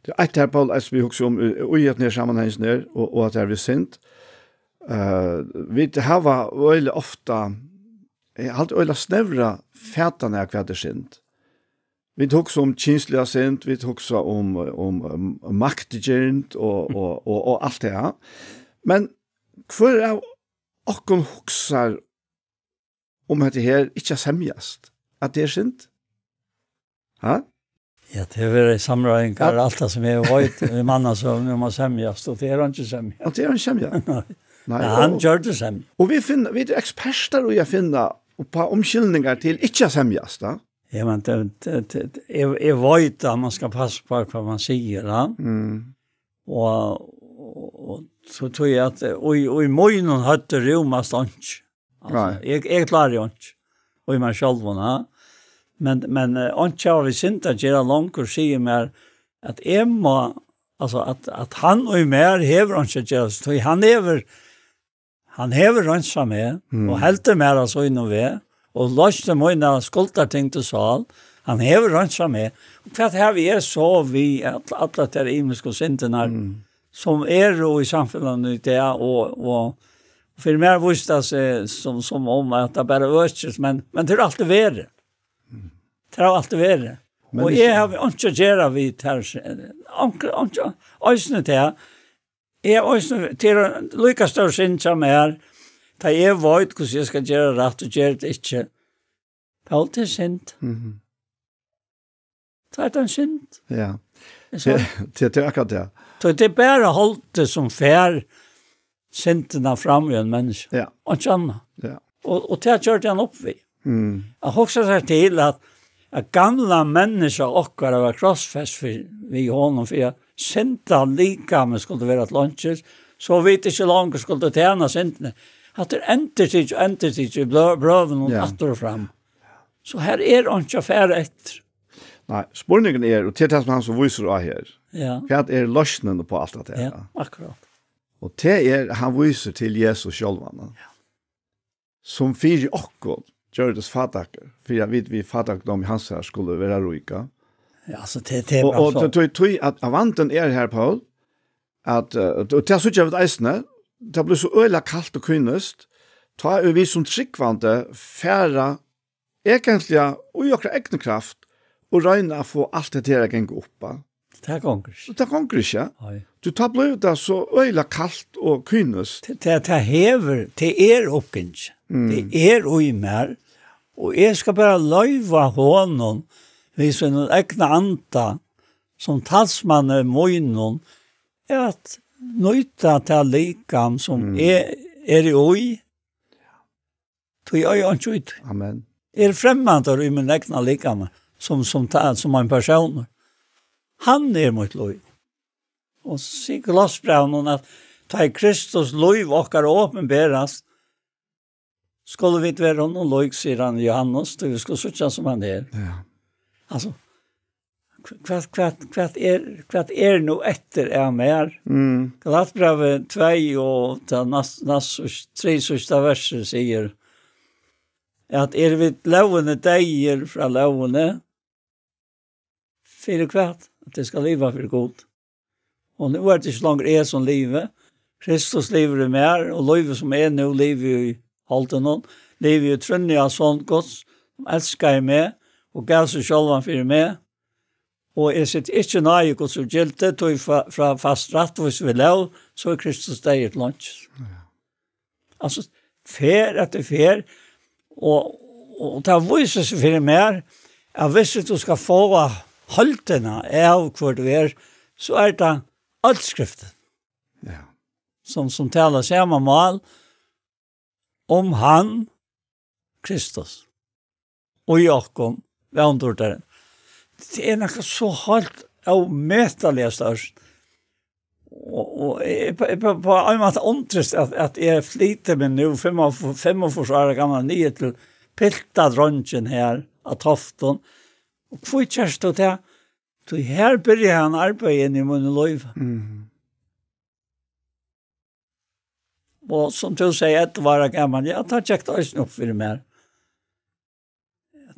Det et her, Paul, som vi husker om ugetnere sammenhengen der, og at det vi sint. Vi har veldig ofte, jeg har alltid veldig snevra fætene av hva det sint. Vi tok om kinsliga sint, vi tok om maktgjent og alt det her. Men hvor er okken huksar om at det her ikke er semjast? At det er sint? Ja? Ja, det er samrøyngar, alt det som jeg vet, vi manna som vi må semjast, og det er han ikke semjast. Og det er han semjast? Nei, han gjør det semjast. Og vi er eksperter og jeg finner på omkyldningar til ikke semjast, da? Ja, men jeg vet at man skal passe på hva man sier, da. Og så tror jeg at, og i månen høtte Roma stånd. Jeg klarer jo ikke, og i meg selv, da. Men ikke har vi sint at gjøre langt og sier mer at jeg må, altså at han og mer hever han ikke gjøre, så han hever rønsa med, og helte mer av så innom ved, og løste møyne skulder ting til sal, han hever rønsa med, og hva det vi så vi, alle de imiske sintene som jo i samfunnet i det, og for mer visste det som om at det bare økes, men det alltid verre. Det har alltid vært. Og jeg har ikke gjerne vidt her. Øysene til. Jeg øysene til å lykke større sin som da jeg vet hvordan jeg skal gjøre rett og gjøre det ikke. Det er alltid sint. Det är en synd. Ja. Det är akkurat det. Så det är bara hållt det som fär synderna fram i en människa. Ja. Och inte annat. Ja. Och det körde han upp vid. Jag också säger till att gamla människor och var krossfäst vid honom för jag synda lika men skulle vara ett lunches så vet inte långt skulle tjäna syndene. Att det ändrar sig i bröven och attor fram. Så här är inte affär efter. Nej, spurningen är, og det som han som viser av her, Ja. hva løsningen på alt det her? Ja, akkurat. Og det han viser til Jesus sjølvene, som fyrir okkur, gjør det fatakker, for vi fatakker i hans her skulle være røyka. Ja, så det är bra Og så. det tror at avanten her, Paul, at, og det er så ikke av et eisene, det blir så øyla kaldt og kynnest, ta er vi som tryggvante færa egentlig og i okra egne kraft og røyna å få alt det her geng oppa. Det är gånger. Så det gonger ikke. Nej. Du tar blivit det så øyla kaldt og kynnest. Det hever, det är uppgång. Det är i mer. Och jag ska bara löjva honom vid sin egna anta som talsmann mojnon att nöjta till likam som är i oj. Tog jag inte ut. Amen. Är främmande i min egna likam som en person. Han är mot loj. Och så glasbraunen att ta i Kristus loj och åpenberas skulle vi inte vara någon lojk, sier han Johannes, det vi skulle sitta som han är. Ja. Alltså, kvart är nu efter är mer? Galatbrevet 2 och tre sista verser säger att vi lovande dejer från lovande för kvart att det ska leva för god. Och nu är det inte längre som livet. Kristus lever i mer och livet som är nu lever i halten någon. Lever i trunnig av sånt gods som älskar meg och gav sig själva för mig. Och är sitt inte nöje gods och gilde tog från fast rätt hvis vi lov så är Kristus dig ett lunch. Alltså fer efter fer och ta visar sig för mer. Jag visste att du ska få halterna av hva du är så är det allt skriften. Ja. Som talar samma mål om han, Kristus, og Jakob, vandordaren. Det er noe så helt avmøtelig størst. Og på en måte åndrest at jeg flyter med nå 45 år gammal nye til pilta dronjen her av Tofton. Og hvor kjørst du til? Så her begynner han arbeidet i munnen løyve. Og som du sier, et var gammal, ja, tar tjekkt øyne opp for mer.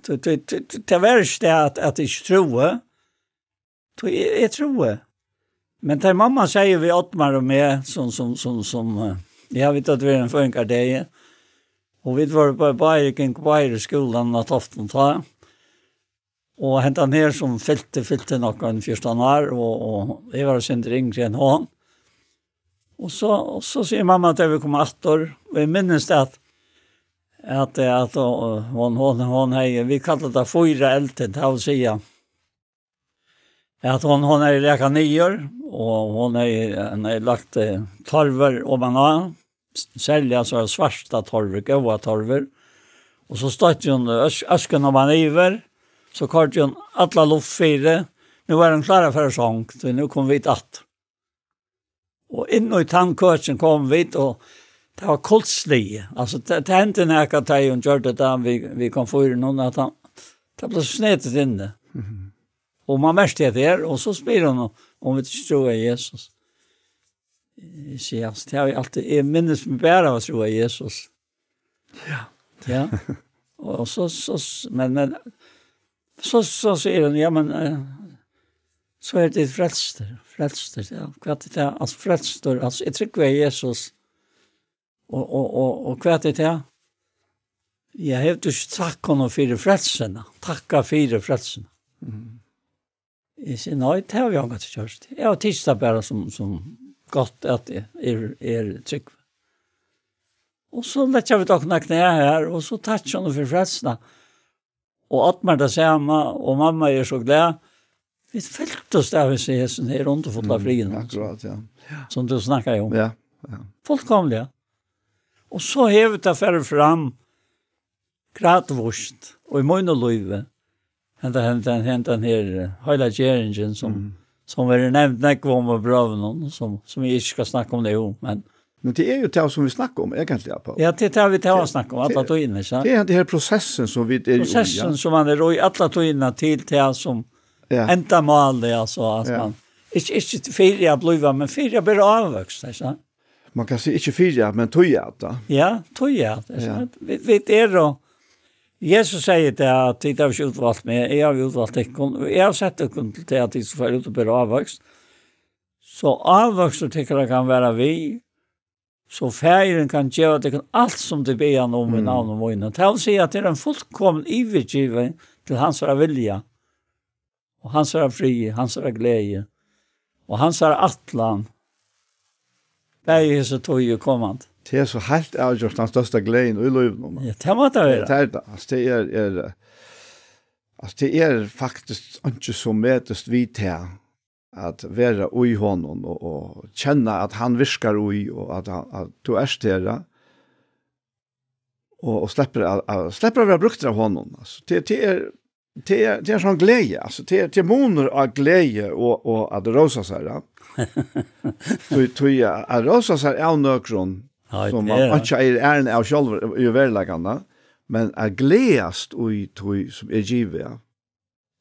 Det var ikke det at jeg ikke tror. Jeg tror. Men det mamma sier vi Ottmar og meg, som jeg vet at vi er en funkar det. Og vi var bare i skolen og Toften ta. Og hentet ned som fylte noen 14 år, og jeg var sin yngre enn hon. Och så säger mamma att jag vill komma 8 år. Och jag minns det att hon är, vi kallar det 4 ältet, det vill säga. Att hon är räcka 9 år och hon är lagt torver om man har. Sälja så svarta torver, goda torver. Och så stod hon ösken om man iver. Så kallade hon alla luftfyrer. Nu var den klara för sång, så nu kom vi hit 8. Og inn i tannkøtsen kom vi, og det var koldslige. Altså, det hendte når jeg tar og gjør det da vi kom for noen, at det ble snedet inne. Og man mærste det der, og så spør hun om vi ikke tror Jesus. Jeg sier, altså, det har jeg alltid, jeg minnes meg bare av å tro Jesus. Ja. Ja. Og så sier hun, ja, men så är det frälster, ja. Kvart det är alltså frälster, alltså jag tycker Jesus och kvart det är jag har inte sagt honom för frälserna. Tacka för frälserna. Jag säger nej, det har jag inte gjort. Jag har tisdag bara som gott att det är tryck. Och så lät jag vi ta knä här och så touchar honom för frälserna. Och Ottmar det samma och mamma är så glad. Vi fyllt oss där vi ser sån här underfulla frien. Akkurat, ja. Som du snackar om. Ja. Fullkomliga. Och så har vi det färre fram gradvurst och i månelöjve. Den här hela geringen som är nämnt näkva om och braven som vi inte ska snacka om det om. Men det är ju det som vi snackar om egentligen på. Ja, det är det vi snackar om alla toinna, så. Det är den här processen som vi är i. Processen som man är i alla toinna till det som ända mål det alltså att man inte fyra bliva men fyra blir avväxt, så. Man kan säga inte fyra men toja då. Ja, toja. Vi är då Jesus säger det att det har utvalt med, jag har utvalt det, jag har sett det till att det ska få ut och bli avväxt. Så avväxt tycker jag kan vara vi, så färgen kan göra det allt som det ber han om i navn och månad. Det vill säga att det är en fullkommen ivergiven till hans vilja, och hans fri, hans glädje, och hans atlan. Bäge så tog ju kommand. Det är så helt avgjort den största glädjen i livet. Ja, det måste vara. Det är det. Alltså det är faktiskt inte så mätest vid här att vara i honom och känna att han viskar i och att du är där och släpper att vara brukt av honom. Alltså det är sån glädje. Alltså det är moner av glädje och att rosa sig där. Så att rosa sig är nökron som man inte är av själv i verkligheten, men är glädjast i tog som är givet.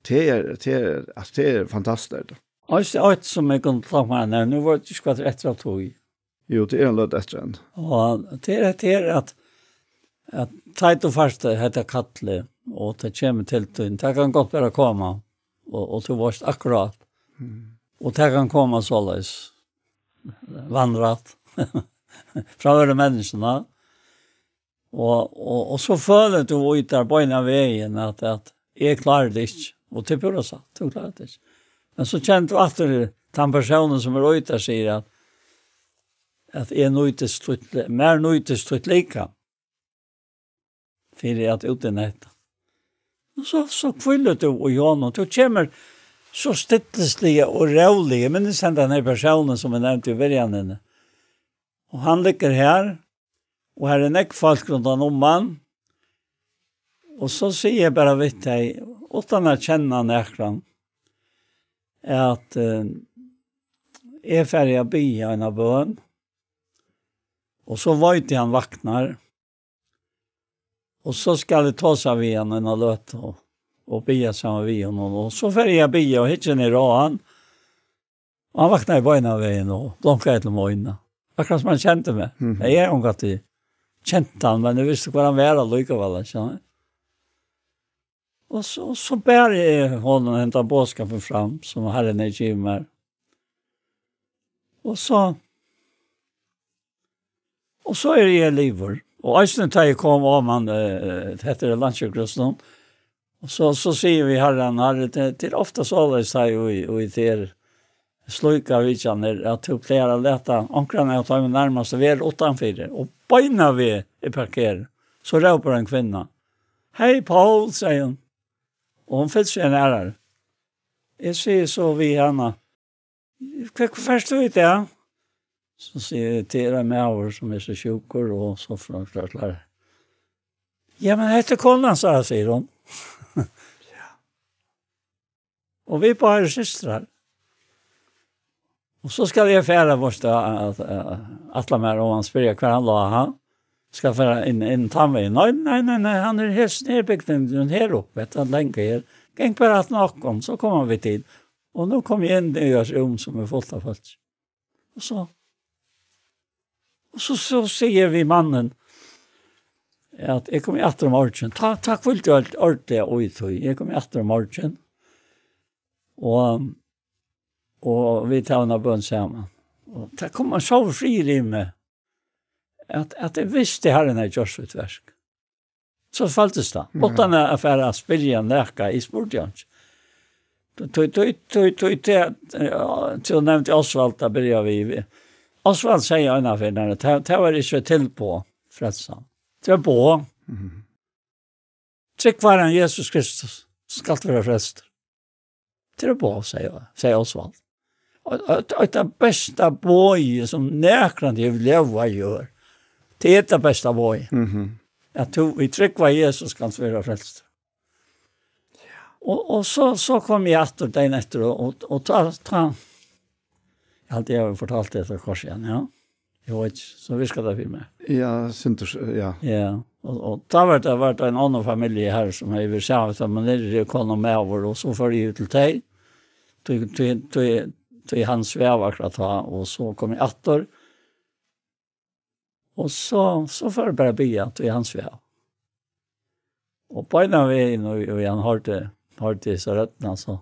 Det är fantastiskt. Och det är ett som jag kan ta med när nu var det skvatt rätt av tog. Jo, det är en löd efter en. Och det är att tajt och fast heter kattle och det kommer till tyn. Det kan gott bara komma och du varst akkurat. Och det kan komma således vandrat från över människorna. Och så följer du ut där på ena vägen att jag klarar det inte. Och det borde sagt, du klarar det inte. Men så känner du att den personen som är ute säger att är mer nöjtest lika. För att utenätta. Och så fyller du och honom. Du kommer så stittelsliga och rävliga. Men det är den här personen som är nämnt i början. Och han ligger här. Och här är näckfolk runt om han. Och så säger jag bara vid dig, utan att känna näkran, att är färdiga bya en av bön. Och så var inte han vaknar. Och så ska det ta sig vid han en löt och bya samma vid honom. Och så färdiga bya och hittar ner han. Och han vaknar i bön av vägen och långt till möjna. Akkurat som han kände mig. Jag är omgått i kände han, men jag visste vad han var likevel. Och så bär jag honom och hämtar bådskapen fram som Herren är givet mig. Och så är det i livet. Och Øystein tar jag kom om han heter Landskjøkrosten. Och så säger vi Herren till ofta så det säger och i till sløyka vidtjaner at du pleier å lete omkring jeg tar med nærmest vi utanför og beina vi i parker så råper en kvinna hei Paul, sier hun og hun fyllt seg nærer jeg sier så vi henne hva først du ikke ja? Så sier jeg til deg med over som så sjukker og så forklarer ja, men heter konan, sier hun og vi bare systrar och så ska jag färra vårt att mer om han spyr kvar han la han ska färra in tamve nej han är helt snärbyggt den här uppe att länka här gäng bara att någon så kommer vi till och nu kommer jag in i ett rum som är fullt av folk och så säger vi mannen att jag kommer efter morgon tack fullt allt ordentligt och jag kommer efter morgon och vi tar en bön samman. Och det kommer så fri i mig att det visste Herren är just ett verk. Så faltes det. Utan att affära spela näka i sportjans. Till nämnt Osvald där börjar vi. Osvald säger en av när det var det så till på frälsan. Det var på. Tryck var Jesus Kristus ska vara frälst. det bra, säger Osvald. Och det bästa boy som näkrande jag leva gör. Det är det bästa boy. Att vi trycker vad Jesus kan svara frälst. Och så kom jag att den efter och ta jag hade jag fortalt det för kors igen, ja. Jag vet så vi ska där för mig. Ja, synters, ja. Ja, och då var det en annan familj här som har vi sagt att man är kom med över och så för ut till dig. Till hans svävakrat ha och så kom jag åter. Och så för det bara bya till hans sväv. Och på en av vägen och han har det så rättna så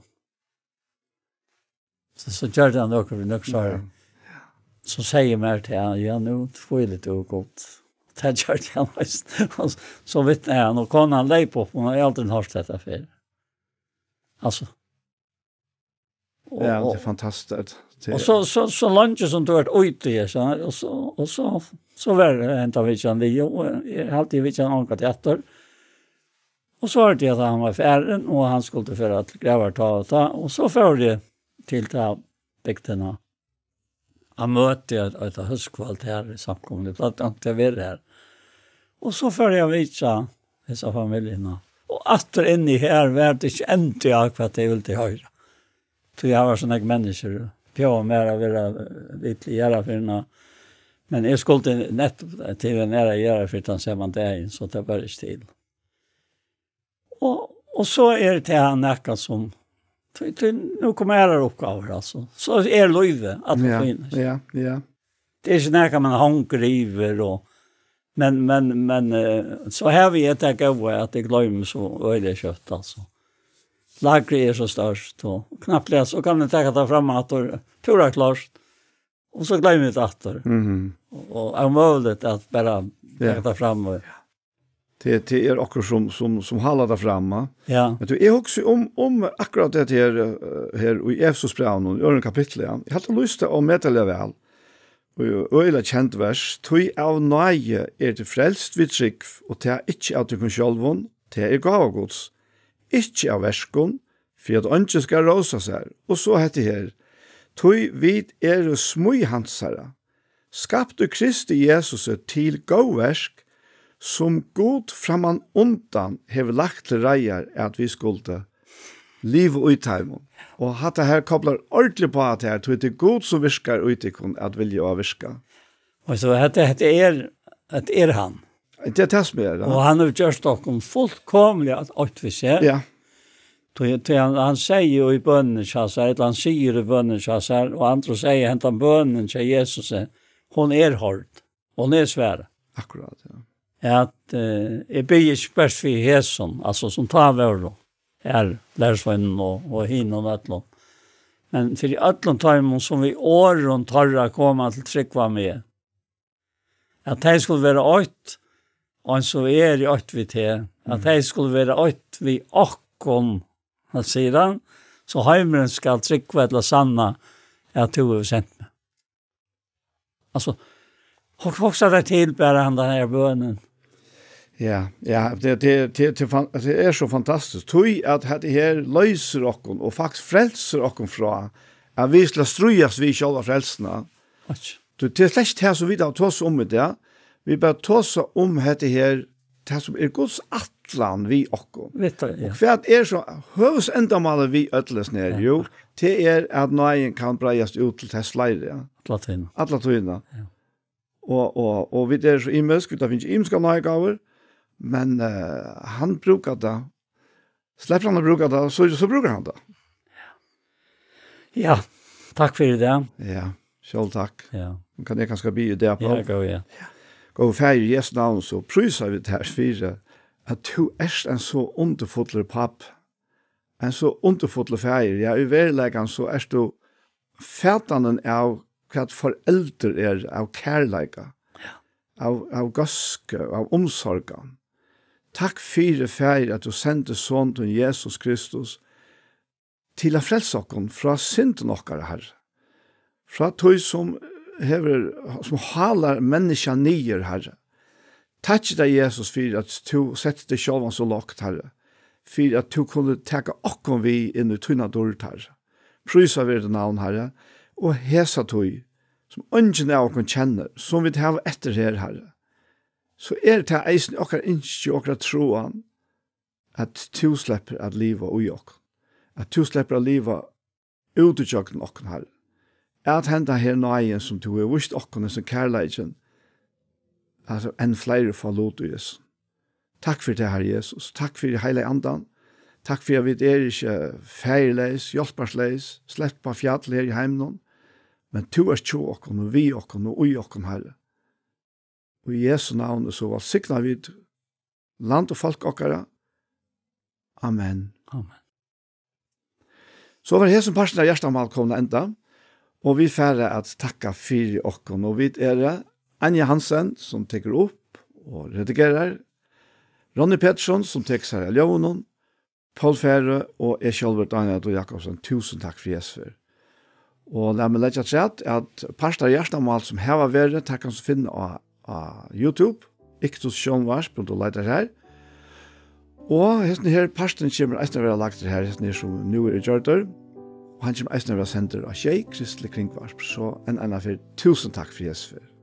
gör han också för så säger mer till han, ja nu får jag lite gott. Det gör han mest. Så vet han och kan han lej på, hon har alltid hört detta för. Alltså. Ja, det är fantastiskt. Och så lunch som du har ute och så var det inte vi kan det jag alltid vi kan anka teater. Och så var det att han var färdig och han skulle för att gräva ta och så får det till ta bäckterna. Han mötte ett höstkvalt här i samkommet att inte vara här. Och så får jag visa dessa familjerna. Och att in i här var det inte ändå jag vad jag ville höra. Så jag var såna människor på mer av lite göra för några. Men jag skulle nätt till en era göra för att se man det så det bara stil. Och så är det han näka som nu kommer jag uppgifter alltså. Så är löve att det finns. Ja. Det är snäka man hankriver och men så här vi ett gå att det glömmer så är det kött alltså. Lagret är så störst och knappt läs så kan man ta fram att tura klart och så glömmer det åter. Och är möjligt att bara ta fram och det är också som håller det framme. Ja. Men du är också om akkurat det här i Efesosbrevet i ören kapitel. Jag hade lust att medtala väl. Og øyla kjent vers, «Tøy av nøye til frelst vid trygg, og til ikke av tykken sjølvån, til gavagods, ikke av verskon, for at ønske skal råsa seg.» Og så heter her, «Tøy vid smui hansara, skapte Kristi Jesus til gåversk, som god framan undan hever lagt til reier at vi skulle liv og utheimen. Og hatt det her kobler ordentlig på at her, det er god som virker utikon at vilje å virke. Och så det är han. Det är det som är det. Och han har gjort stockholm fullkomligt att vi ser. Ja. Han säger ju i bönnen eller han säger i bönnen och andra säger hämta bönnen till Jesus. Hon är hård. Hon är svär. Akkurat, ja. Att jag ber inte bäst för Jesus, alltså som tar vår då. Lärsvännen och hin och ötlån. Men för i ötlån tar som vi åren tar komma till tryckva med. Att det skulle vara åt och så är det åt vi till. Att det skulle vara åt vi åkon att sedan så heimren ska tryckva eller sanna att du har sänt mig. Alltså också det till bara han den här bönen. Ja, det är så fantastiskt. Tøy at det her løser okken og faktisk frelser okken fra at vi skal strujas vi själva frelsene. Det er slett her som vi da tås om det. Vi bare tås om det her det som er Guds atlan vi okken. Vet du, ja. Og for at så høves endamålet vi øtles ned, jo, det at nøyen kan breiast ut til testleire. Alla tøyna. Ja. Og vi så imensk, det finnes imenska nøygaver, men han brukar det. Släpper han att bruka det, så brukar han det. Ja, tack för det. Ja, själv tack. Ja. Kan jag kanske bli det på? Ja, gå ja. Gå färg i Jesu navn så prysar vi det här för att du är en så underfull papp. En så underfull färg. Ja, i verkligheten så är du fätanen av vad föräldrar är av kärleka. Av gaske, av omsorgen. Takk for fær at du sendte sånn til Jesus Kristus til å frelse oss fra synden okkar, Herre. Fra tog som halar mennesker nye, Herre. Takk deg, Jesus, for at du setter deg selv så lagt, Herre. for at du kunne teka okkom vi inn i tunna dårligt herre. Prysa vi det navn herre, og hesa tog, som ungen av okkom kjenner, som vi har etter her herre. Så det til eisen okkar innskje okkar troan, at du slipper at liva ui okkom. At du slipper at liva ut i okkom okkom herre. At henda her nøyen som du har vist okkom som kærleikjen, altså enn flere forlåt i Jesus. Takk for det, Herre Jesus. Takk for det hele andan. Takk for at vi ikke feirleis, hjelpersleis, slett på fjall her i heimen. Men du er tjo okken, og vi okken, og ui okken, Herre. Og i Jesu navn så velsigner vi land og folk okkara. Amen. Amen. Så var det som parten av hjertemål kom enda, og vi færre at takka for okken, og vi Anja Hansen, som teker opp og redigerer, Ronny Pettersson, som teker seg av Ljøvnen, Paul Fære og jeg selv, Daniel og Jakobsen. Tusen takk for Jesus. Og la meg legge til at parster hjertemål som her var vært, det kan du finne av YouTube, Iktus Sjønvars, på du leiter her. Og her parsten kommer eisen å være lagt til her, hesten som nå i Gjørter, og han kommer eisen å være sender av Kjei, Kristelig Kringvarsp. Så en annen for tusen takk for Jesus.